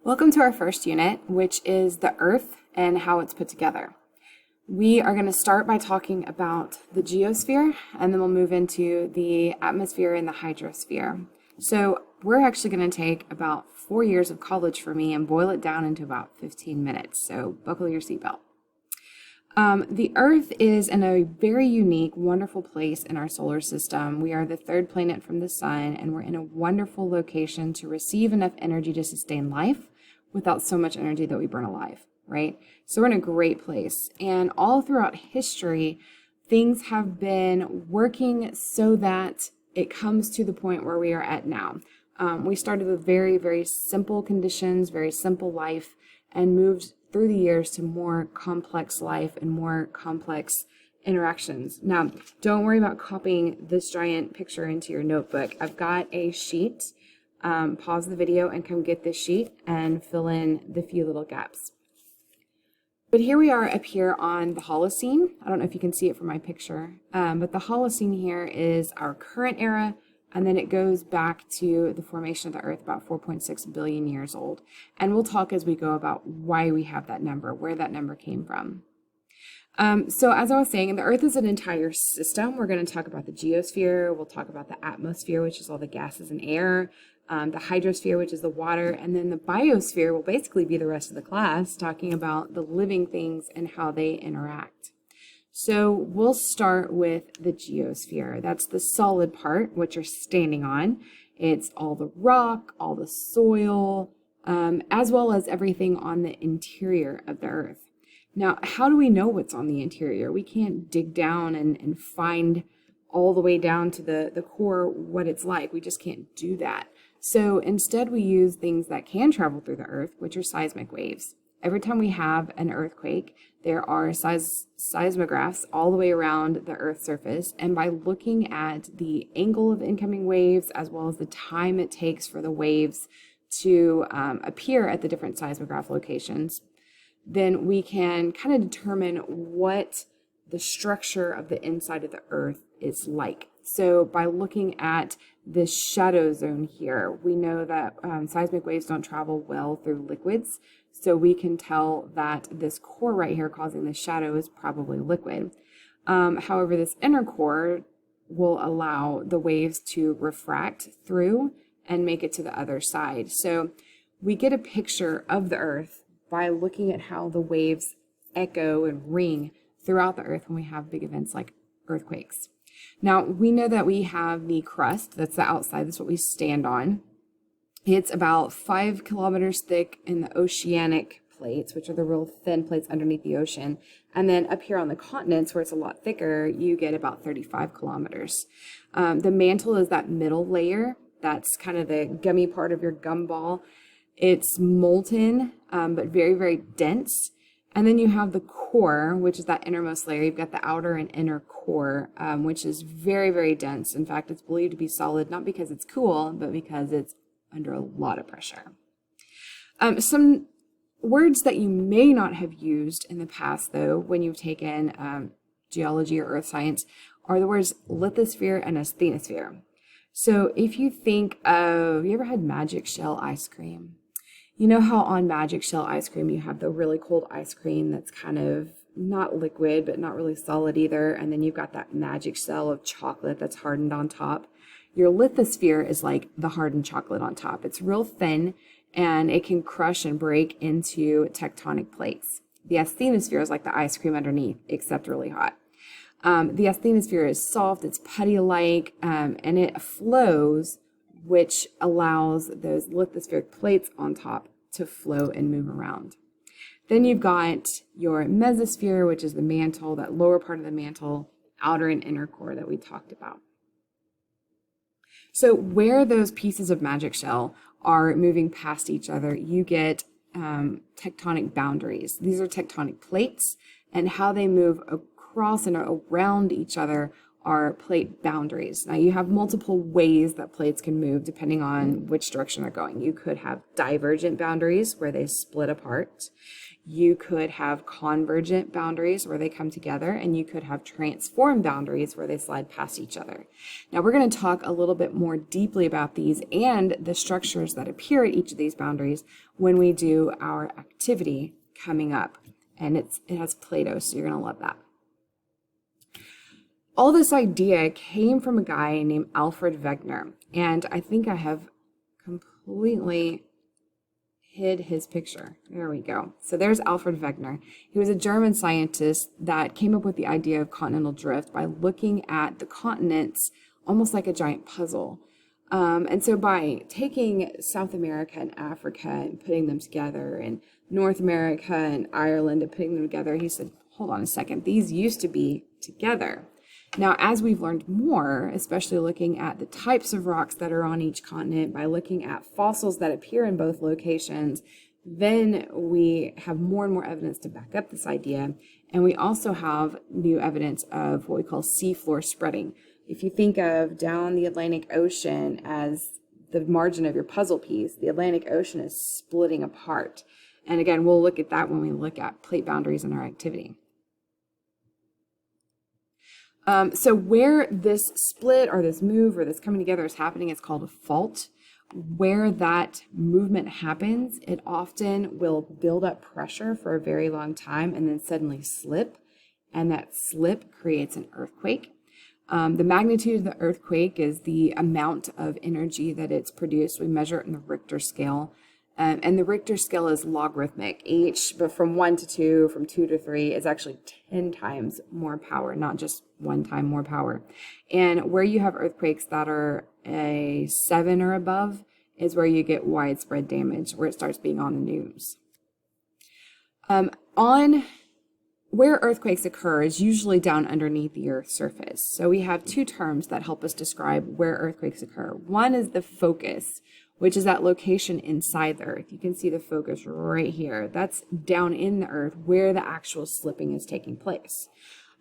Welcome to our first unit, which is the Earth and how it's put together. We are going to start by talking about the geosphere, and then we'll move into the atmosphere and the hydrosphere. So we're actually going to take about 4 years of college for me and boil it down into about 15 minutes, so buckle your seatbelt. The Earth is in a very unique, wonderful place in our solar system. We are the third planet from the sun, and we're in a wonderful location to receive enough energy to sustain life without so much energy that we burn alive, right? So we're in a great place. And all throughout history, things have been working so that it comes to the point where we are at now. We started with very, very simple conditions, very simple life, and moved through the years to more complex life and more complex interactions. Now, don't worry about copying this giant picture into your notebook. I've got a sheet. Pause the video and come get this sheet and fill in the few little gaps. But here we are up here on the Holocene. I don't know if you can see it from my picture, but the Holocene here is our current era, and then it goes back to the formation of the Earth about 4.6 billion years old. And we'll talk as we go about why we have that number, where that number came from. So as I was saying, the Earth is an entire system. We're going to talk about the geosphere. We'll talk about the atmosphere, which is all the gases and air, the hydrosphere, which is the water, and then the biosphere will basically be the rest of the class, talking about the living things and how they interact. So we'll start with the geosphere. That's the solid part, what you're standing on. It's all the rock, all the soil, as well as everything on the interior of the Earth. Now, how do we know what's on the interior? We can't dig down and find all the way down to the core what it's like. We just can't do that. So instead, we use things that can travel through the Earth, which are seismic waves. Every time we have an earthquake, there are seismographs all the way around the Earth's surface, and by looking at the angle of incoming waves as well as the time it takes for the waves to appear at the different seismograph locations, then we can kind of determine what the structure of the inside of the Earth is like. So by looking at this shadow zone here, we know that seismic waves don't travel well through liquids. So we can tell that this core right here causing the shadow is probably liquid. However, this inner core will allow the waves to refract through and make it to the other side. So we get a picture of the Earth by looking at how the waves echo and ring throughout the Earth when we have big events like earthquakes. Now, we know that we have the crust, that's the outside, that's what we stand on. It's about 5 kilometers thick in the oceanic plates, which are the real thin plates underneath the ocean. And then up here on the continents, where it's a lot thicker, you get about 35 kilometers. The mantle is that middle layer. That's kind of the gummy part of your gumball. It's molten, but very, very dense. And then you have the core, which is that innermost layer. You've got the outer and inner core, which is very, very dense. In fact, it's believed to be solid, not because it's cool, but because it's under a lot of pressure. Some words that you may not have used in the past, though, when you've taken geology or earth science, are the words lithosphere and asthenosphere. So if you think of, you ever had magic shell ice cream? You know how on magic shell ice cream you have the really cold ice cream that's kind of not liquid, but not really solid either, and then you've got that magic shell of chocolate that's hardened on top? Your lithosphere is like the hardened chocolate on top. It's real thin, and it can crush and break into tectonic plates. The asthenosphere is like the ice cream underneath, except really hot. The asthenosphere is soft, it's putty-like, and it flows, which allows those lithospheric plates on top to float and move around. Then you've got your mesosphere, which is the mantle, that lower part of the mantle, outer and inner core that we talked about. So where those pieces of magic shell are moving past each other, you get tectonic boundaries. These are tectonic plates, and how they move across and around each other are plate boundaries. Now you have multiple ways that plates can move depending on which direction they're going. You could have divergent boundaries where they split apart. You could have convergent boundaries where they come together, and you could have transform boundaries where they slide past each other. Now we're going to talk a little bit more deeply about these and the structures that appear at each of these boundaries when we do our activity coming up. And it has Play-Doh, so you're going to love that. All this idea came from a guy named ALFRED Wegener, and I think I have completely hid his picture. There we go. So there's ALFRED Wegener. He was a German scientist that came up with the idea of continental drift by looking at the continents almost like a giant puzzle. And so by taking South America and Africa and putting them together, and North America and Ireland and putting them together, he said, hold on a second, these used to be together. Now, as we've learned more, especially looking at the types of rocks that are on each continent, by looking at fossils that appear in both locations, then we have more and more evidence to back up this idea. And we also have new evidence of what we call seafloor spreading. If you think of down the Atlantic Ocean as the margin of your puzzle piece, the Atlantic Ocean is splitting apart. And again, we'll look at that when we look at plate boundaries in our activity. So where this split or this move or this coming together is happening, it's called a fault. Where that movement happens, it often will build up pressure for a very long time and then suddenly slip, and that slip creates an earthquake. The magnitude of the earthquake is the amount of energy that it's produced. We measure it in the Richter scale. And the Richter scale is logarithmic. But from 1 to 2, from 2 to 3 is actually 10 times more power, not just 1 time more power. And where you have earthquakes that are a 7 or above is where you get widespread damage, where it starts being on the news. Where earthquakes occur is usually down underneath the Earth's surface. So we have two terms that help us describe where earthquakes occur. One is the focus, which is that location inside the Earth. You can see the focus right here. That's down in the Earth where the actual slipping is taking place.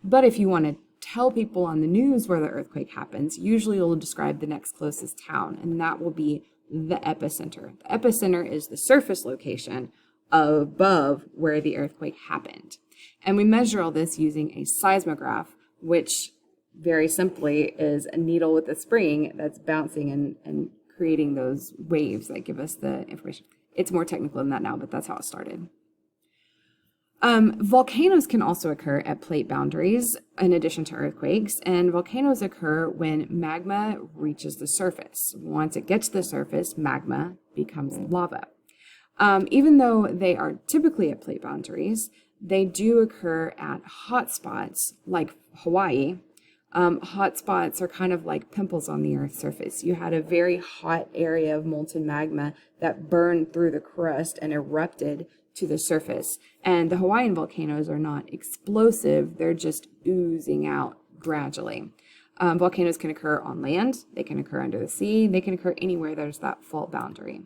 But if you want to tell people on the news where the earthquake happens, usually you'll describe the next closest town, and that will be the epicenter. The epicenter is the surface location above where the earthquake happened. And we measure all this using a seismograph, which very simply is a needle with a spring that's bouncing and creating those waves that give us the information. It's more technical than that now, but that's how it started. Volcanoes can also occur at plate boundaries in addition to earthquakes, and volcanoes occur when magma reaches the surface. Once it gets to the surface, magma becomes lava. Even though they are typically at plate boundaries, they do occur at hotspots like Hawaii. Hotspots are kind of like pimples on the Earth's surface. You had a very hot area of molten magma that burned through the crust and erupted to the surface. And the Hawaiian volcanoes are not explosive, they're just oozing out gradually. Volcanoes can occur on land, they can occur under the sea, they can occur anywhere there's that fault boundary.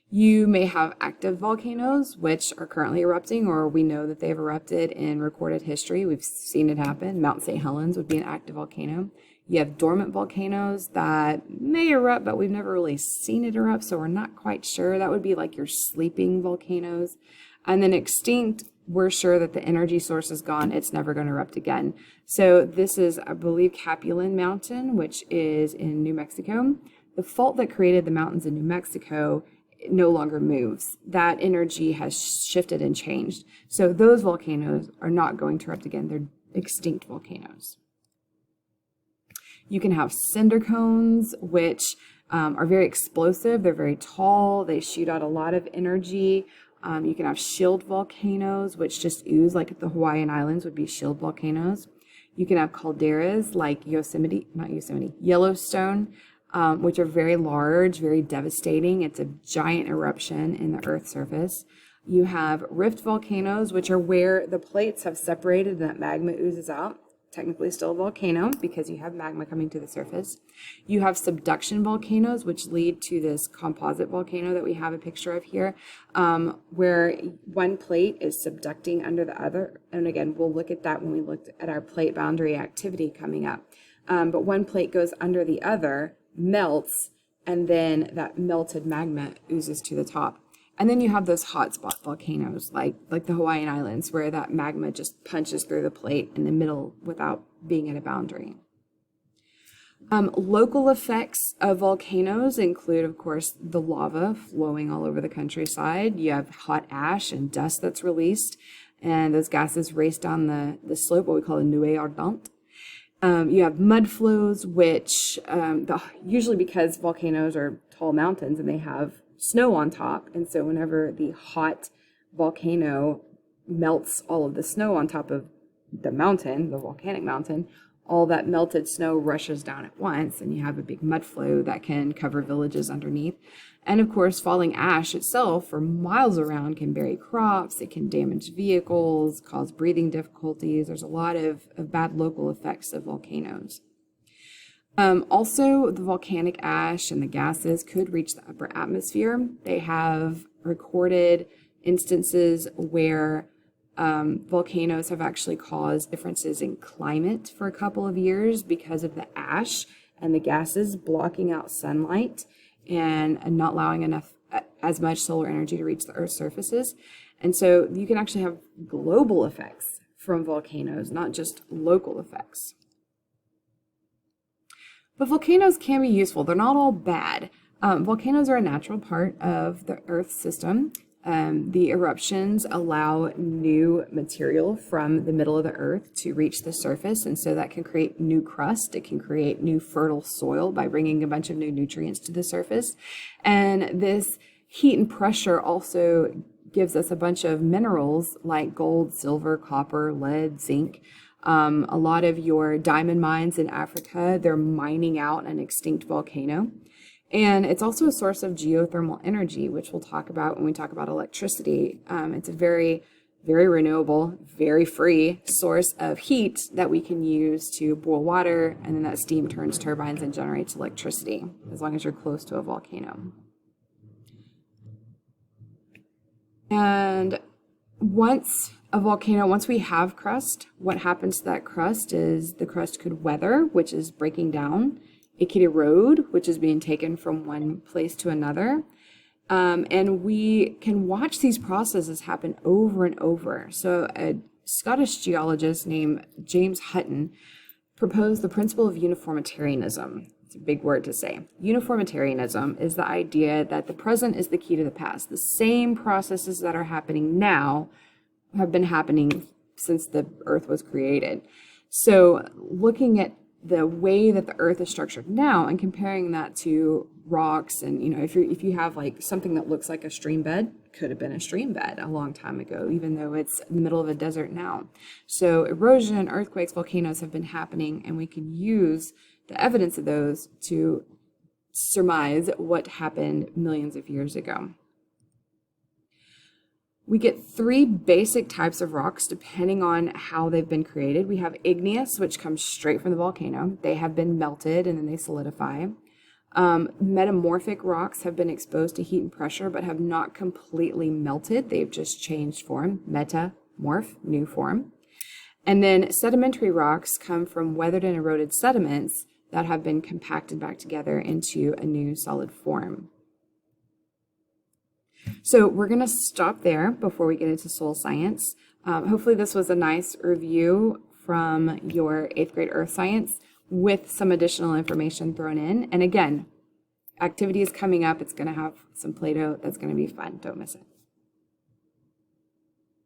You may have active volcanoes, which are currently erupting, or we know that they've erupted in recorded history. We've seen it happen. Mount St. Helens would be an active volcano. You have dormant volcanoes that may erupt, but we've never really seen it erupt, so we're not quite sure. That would be like your sleeping volcanoes. And then extinct, we're sure that the energy source is gone. It's never going to erupt again. So this is, I believe, Capulin Mountain, which is in New Mexico. The fault that created the mountains in New Mexico no longer moves. That energy has shifted and changed. So those volcanoes are not going to erupt again. They're extinct volcanoes. You can have cinder cones, which are very explosive. They're very tall. They shoot out a lot of energy. You can have shield volcanoes, which just ooze, like the Hawaiian Islands would be shield volcanoes. You can have calderas like Yellowstone, which are very large, very devastating. It's a giant eruption in the Earth's surface. You have rift volcanoes, which are where the plates have separated and that magma oozes out. technically still a volcano because you have magma coming to the surface. You have subduction volcanoes, which lead to this composite volcano that we have a picture of here, where one plate is subducting under the other. And again, we'll look at that when we looked at our plate boundary activity coming up. But one plate goes under the other, melts, and then that melted magma oozes to the top. And then you have those hotspot volcanoes, like the Hawaiian Islands, where that magma just punches through the plate in the middle without being at a boundary. Local effects of volcanoes include, of course, the lava flowing all over the countryside. You have hot ash and dust that's released, and those gases race down the slope, what we call a nuée ardente. You have mud flows, which usually because volcanoes are tall mountains and they have snow on top, and so whenever the hot volcano melts all of the snow on top of the mountain, the volcanic mountain, all that melted snow rushes down at once, and you have a big mud flow that can cover villages underneath. And of course, falling ash itself for miles around can bury crops, it can damage vehicles, cause breathing difficulties. There's a lot of bad local effects of volcanoes. Also, the volcanic ash and the gases could reach the upper atmosphere. They have recorded instances where volcanoes have actually caused differences in climate for a couple of years because of the ash and the gases blocking out sunlight and not allowing as much solar energy to reach the Earth's surfaces. And so you can actually have global effects from volcanoes, not just local effects. But volcanoes can be useful. They're not all bad. Volcanoes are a natural part of the Earth system. The eruptions allow new material from the middle of the Earth to reach the surface, and so that can create new crust. It can create new fertile soil by bringing a bunch of new nutrients to the surface. And this heat and pressure also gives us a bunch of minerals like gold, silver, copper, lead, zinc. A lot of your diamond mines in Africa, they're mining out an extinct volcano. And it's also a source of geothermal energy, which we'll talk about when we talk about electricity. It's a very, very renewable, very free source of heat that we can use to boil water, and then that steam turns turbines and generates electricity, as long as you're close to a volcano. And once we have crust, what happens to that crust is the crust could weather, which is breaking down. It could erode, which is being taken from one place to another. And we can watch these processes happen over and over. So a Scottish geologist named James Hutton proposed the principle of uniformitarianism. It's a big word to say. Uniformitarianism is the idea that the present is the key to the past. The same processes that are happening now have been happening since the Earth was created. So looking at the way that the Earth is structured now and comparing that to rocks, and if you have like something that looks like a stream bed, could have been a stream bed a long time ago, even though it's in the middle of a desert now. So erosion, earthquakes, volcanoes have been happening, and we can use the evidence of those to surmise what happened millions of years ago. We get three basic types of rocks depending on how they've been created. We have igneous, which comes straight from the volcano. They have been melted and then they solidify. Metamorphic rocks have been exposed to heat and pressure but have not completely melted. They've just changed form. Metamorph, new form. And then sedimentary rocks come from weathered and eroded sediments that have been compacted back together into a new solid form. So we're going to stop there before we get into soil science. Hopefully this was a nice review from your 8th grade earth science with some additional information thrown in. And again, activity is coming up. It's going to have some Play-Doh. That's going to be fun. Don't miss it.